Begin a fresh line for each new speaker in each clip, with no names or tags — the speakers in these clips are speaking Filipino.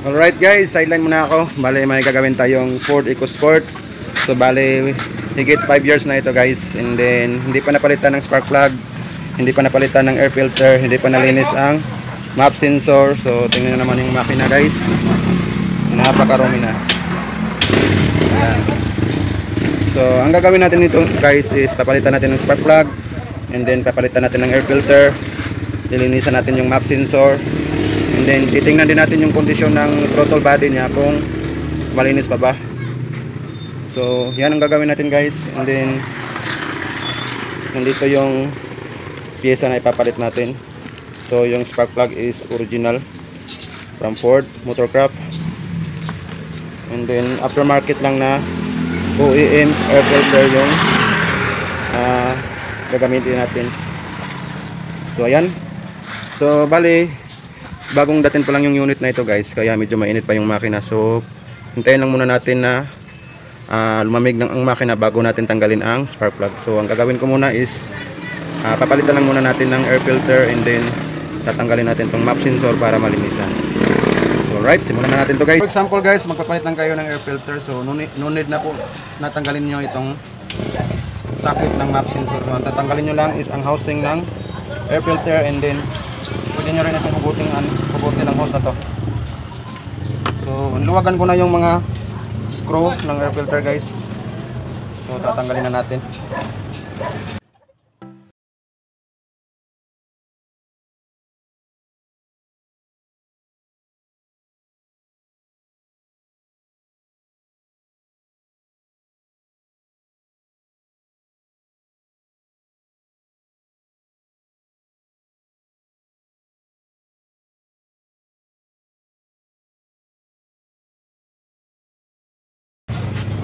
Alright guys, sideline muna ako. Bale may gagawin tayong Ford EcoSport. So bale higit 5 years na ito guys. And then hindi pa napalitan ng spark plug, hindi pa napalitan ng air filter, hindi pa nalinis ang map sensor. So tingnan nyo naman yung makina guys. Napakarumi na. Ayan. So ang gagawin natin nito guys is papalitan natin ng spark plug, and then papalitan natin ng air filter, nilinisan natin yung map sensor, and then titingnan din natin yung kondisyon ng throttle body niya kung malinis pa ba. So yan ang gagawin natin guys. And then nandito yung pyesa na ipapalit natin. So yung spark plug is original from Ford Motorcraft, and then aftermarket lang na OEM air filter yung gagamitin natin. So ayan. So bali bagong dating pa lang yung unit na ito guys, kaya medyo mainit pa yung makina. So hintayin lang muna natin na lumamig ng ang makina bago natin tanggalin ang spark plug. So ang gagawin ko muna is papalitan lang muna natin ng air filter, and then tatanggalin natin tong map sensor para malinisan. So alright, simulan na natin to guys. For example guys, magpapalit lang kayo ng air filter. So no need na po natanggalin nyo itong socket ng map sensor. So ang tatanggalin nyo lang is ang housing ng air filter, and then pwede nyo rin itong hugutin ng hose na to. So luwagan ko na yung mga screw ng air filter guys. So tatanggalin na natin.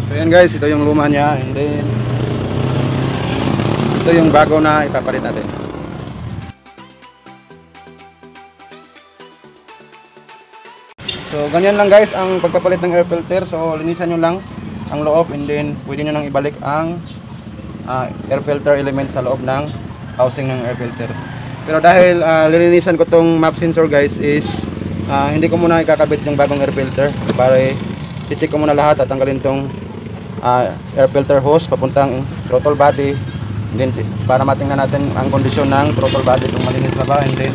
So yan guys, ito yung luma niya, and then ito yung bago na ipapalit natin. So ganyan lang guys ang pagpapalit ng air filter. So linisan nyo lang ang loob, and then pwede nyo nang ibalik ang air filter element sa loob ng housing ng air filter. Pero dahil lilinisan ko tong map sensor guys is hindi ko muna ikakabit yung bagong air filter. Para i-check ko muna lahat at tanggalin tong air filter hose papuntang throttle body, and then para matingnan natin ang kondisyon ng throttle body kung malinis na ba. And then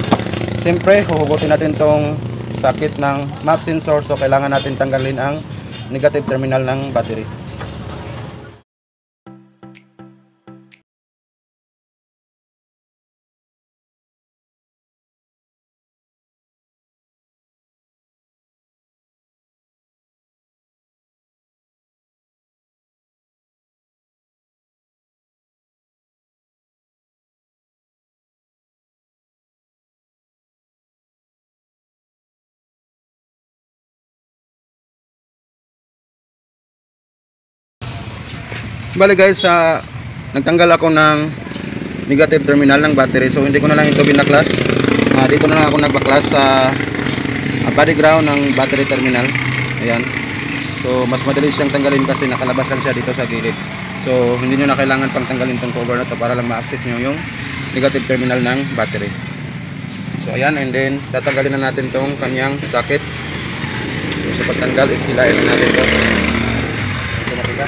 siyempre huhugutin natin tong socket ng map sensor. So kailangan natin tanggalin ang negative terminal ng battery. Bale guys, nagtanggal ako ng negative terminal ng battery. So hindi ko na lang ito binaklas. Dito na lang ako nagbaklas sa body ground ng battery terminal. Ayan. So mas madali siyang tanggalin kasi nakalabas lang siya dito sa gilid. So hindi nyo na kailangan pang tanggalin tong cover na to para lang ma-access nyo yung negative terminal ng battery. So ayan, and then tatanggalin na natin tong kanyang socket. So pagtanggal is hilahin na natin to. Ito makita.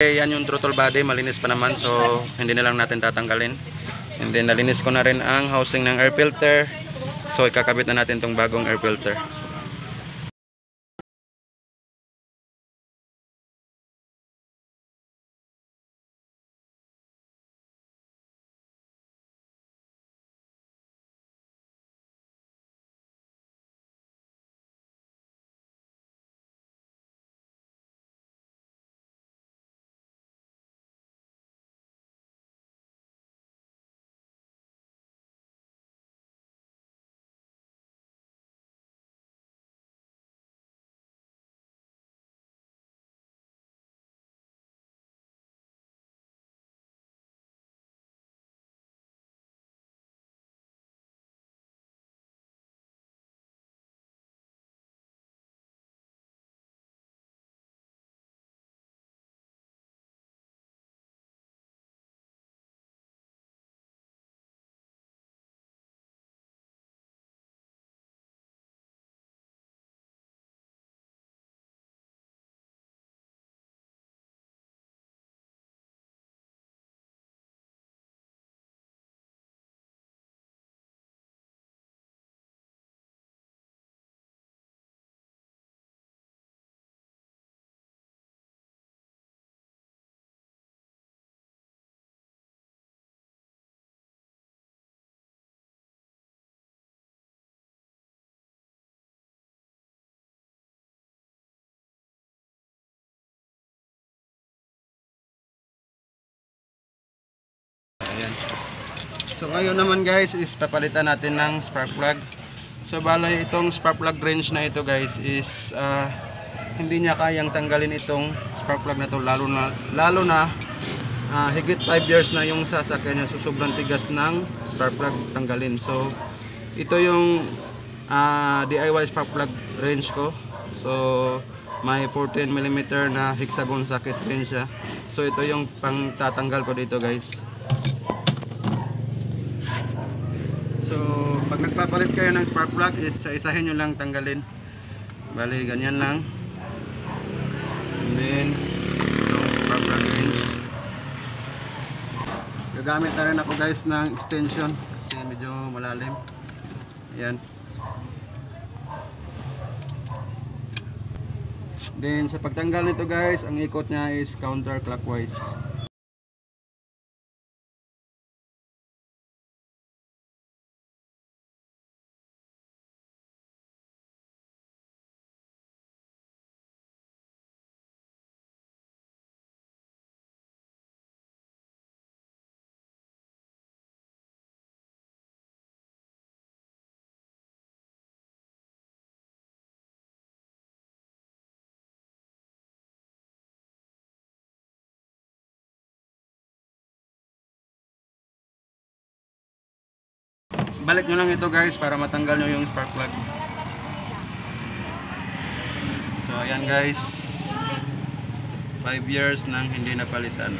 Yan yung throttle body, malinis pa naman, so hindi na lang natin tatanggalin. And then nalinis ko na rin ang housing ng air filter, so ikakabit na natin tong bagong air filter. Ayan. So ngayon naman guys is papalitan natin ng spark plug. So bale itong spark plug wrench na ito guys is hindi niya kayang tanggalin itong spark plug na to, lalo na higit 5 years na yung sasakyan niya, so sobrang tigas ng spark plug tanggalin. So ito yung DIY spark plug wrench ko. So may 14mm na hexagon socket wrench siya. So ito yung pang tatanggal ko dito guys. So pag nagpapalit kayo ng spark plug is isa-isahin nyo lang tanggalin. Bali ganyan lang. And then itong spark plug wrench. Gagamit na rin ako guys ng extension kasi medyo malalim. Ayan. Then sa pagtanggal nito guys, ang ikot niya is counterclockwise. Balik nyo lang ito guys para matanggal nyo yung spark plug. So ayan guys, 5 years nang hindi napalitan.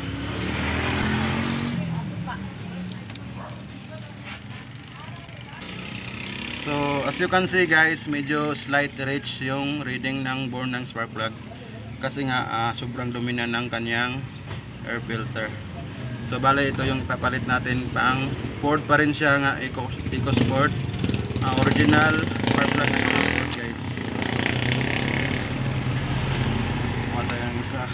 So as you can see guys, medyo slight reach yung reading ng bore ng spark plug kasi nga sobrang dumi na ng kanyang air filter. So bale ito yung papalit natin, pang Ford pa rin siya nga, EcoSport, original spark plug ng EcoSport guys. Wala yung isa.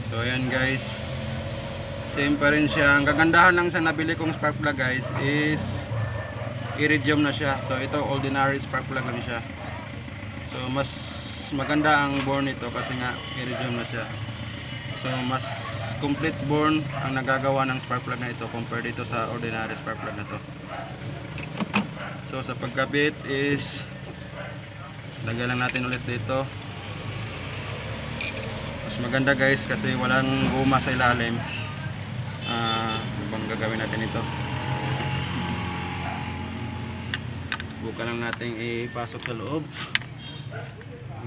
So ayan guys, same pa rin siya. Ang kagandahan lang sa nabili kong spark plug guys is iridium na siya. So ito ordinary spark plug lang siya. So mas maganda ang bore nito kasi nga iridium na siya. So mas complete bore ang nagagawa ng spark plug na ito compared dito sa ordinary spark plug na to. So sa pagkabit is lagyan lang natin ulit dito. Mas maganda guys kasi walang guma sa ilalim. Ano bang gagawin natin ito? Bukan lang natin ipasok sa loob.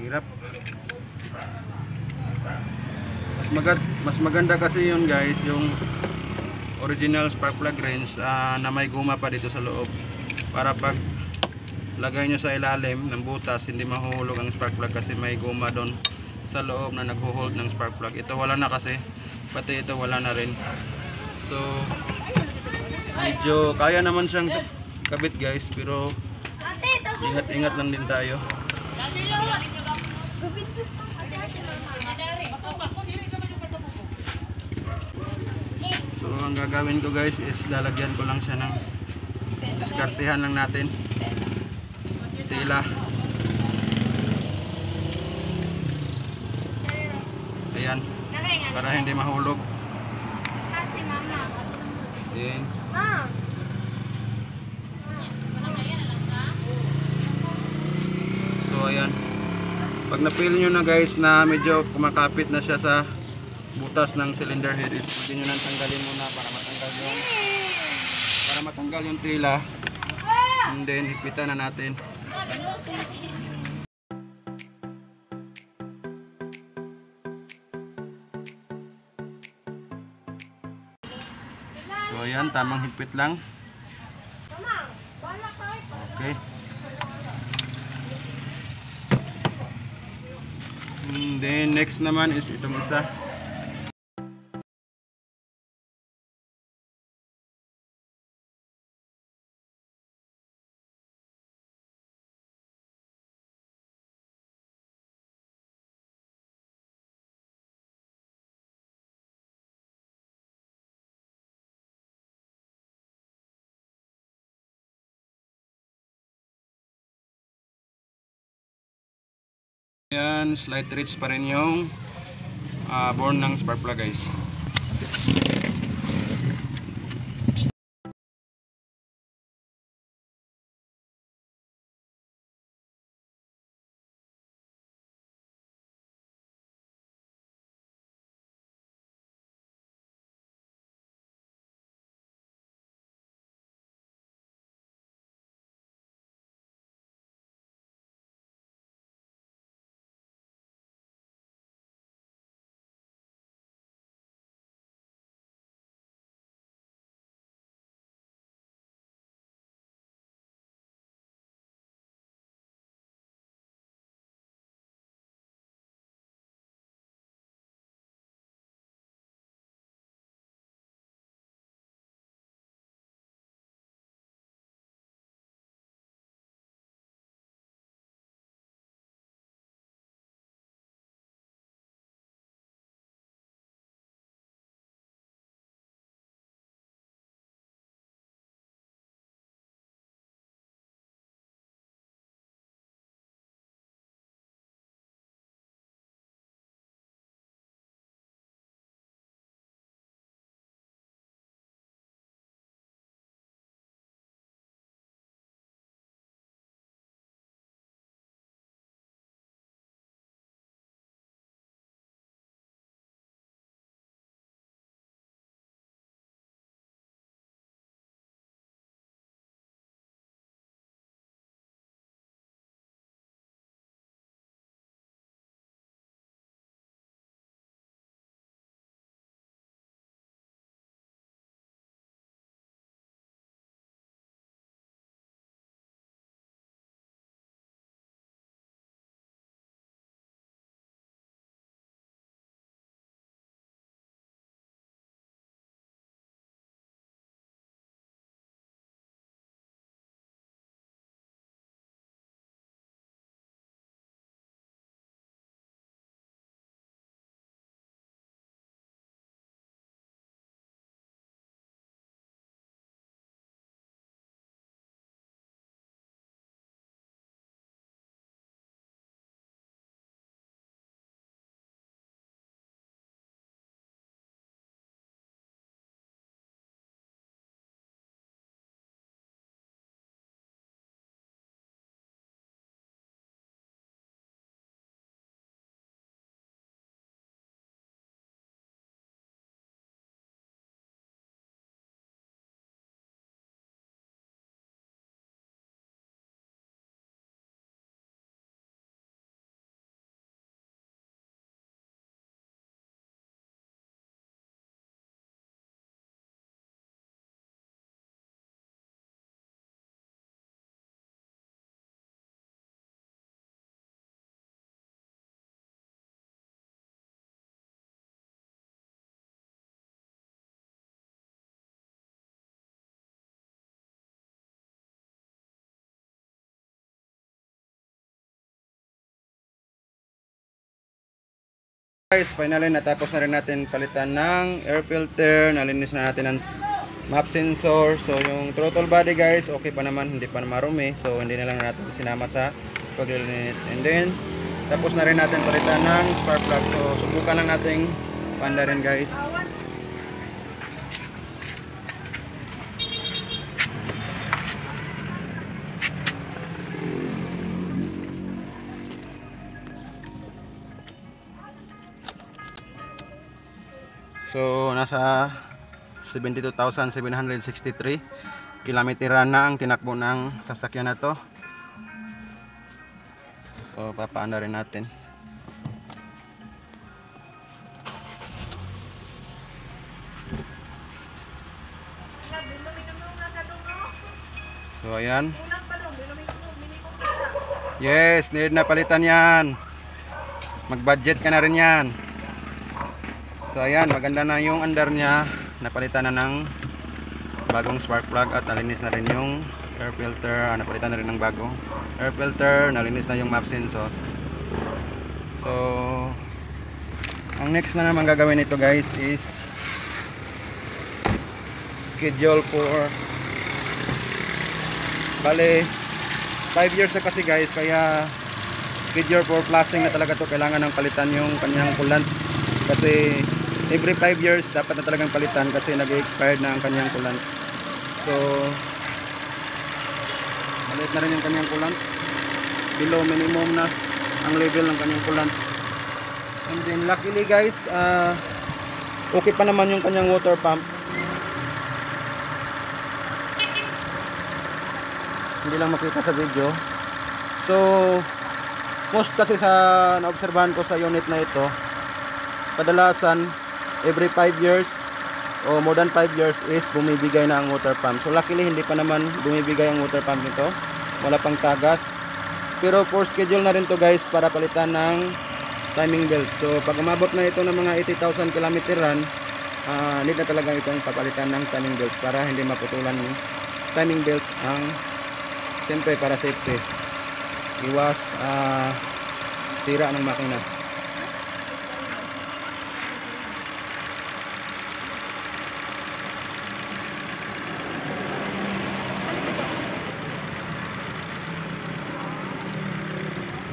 Hirap. Mas maganda kasi yun guys, yung original spark plug wrench na may guma pa dito sa loob, para pag lagay nyo sa ilalim ng butas hindi mahuhulog ang spark plug, kasi may guma doon sa loob na nagho-hold ng spark plug. Ito wala na, kasi pati ito wala na rin. So medyo kaya naman siyang kabit guys, pero ingat-ingat lang din tayo. So ang gagawin ko guys is lalagyan ko lang siya ng, diskartehan lang natin, tila. Ayan, para hindi mahulog. Ayan. So ayan, pag na-feel nyo na guys na medyo kumakapit na siya sa butas ng cylinder head, is pwede nyo nang tanggalin muna para matanggal yung tila, and then hipitan na natin. So ayan, tamang higpit lang. Okay. And then next naman is itong isa. Ayan, slight reach pa rin yung born ng spark plug guys. Guys, finally natapos na rin natin palitan ng air filter, nalinis na natin ang map sensor. So yung throttle body guys, okay pa naman, hindi pa marumi. So hindi na lang natin sinama sa paglilinis. And then tapos na rin natin palitan ng spark plug. So subukan lang natin panda rin guys. So nasa 72,763 kilometera na ang tinakbo ng sasakyan na to. So papaanda rin natin. So ayan. Yes, need na palitan yan. Mag-budget ka na rin yan. So ayan, maganda na yung under niya. Napalitan na ng bagong spark plug at nalinis na rin yung air filter. Napalitan na rin ng bagong air filter, nalinis na yung map sensor. So ang next na naman gagawin nito guys is schedule for bale 5 years na kasi guys, kaya schedule for flushing na talaga to. Kailangan ng palitan yung kanyang coolant kasi every 5 years dapat na talagang palitan kasi nag-expired na ang kanyang coolant. So malit na rin yung kanyang coolant, below minimum na ang level ng kanyang coolant. And then luckily guys, okay pa naman yung kanyang water pump. Hindi lang makita sa video. So most kasi sa naobserbahan ko sa unit na ito, kadalasan every 5 years o more than 5 years is bumibigay na ang water pump. So luckily hindi pa naman bumibigay ang water pump nito, wala pang tagas. Pero for schedule na rin to guys para palitan ng timing belt. So pag umabot na ito ng mga 80,000 kilometeran, need na talaga itong papalitan ng timing belt para hindi maputulan yung timing belt. Ang siyempre para safety, iwas sira ng makina.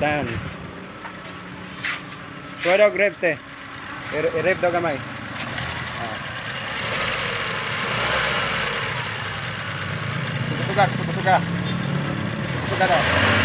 Down. Suwado grab te. I-rev daw gamay. Suga. Suga daw.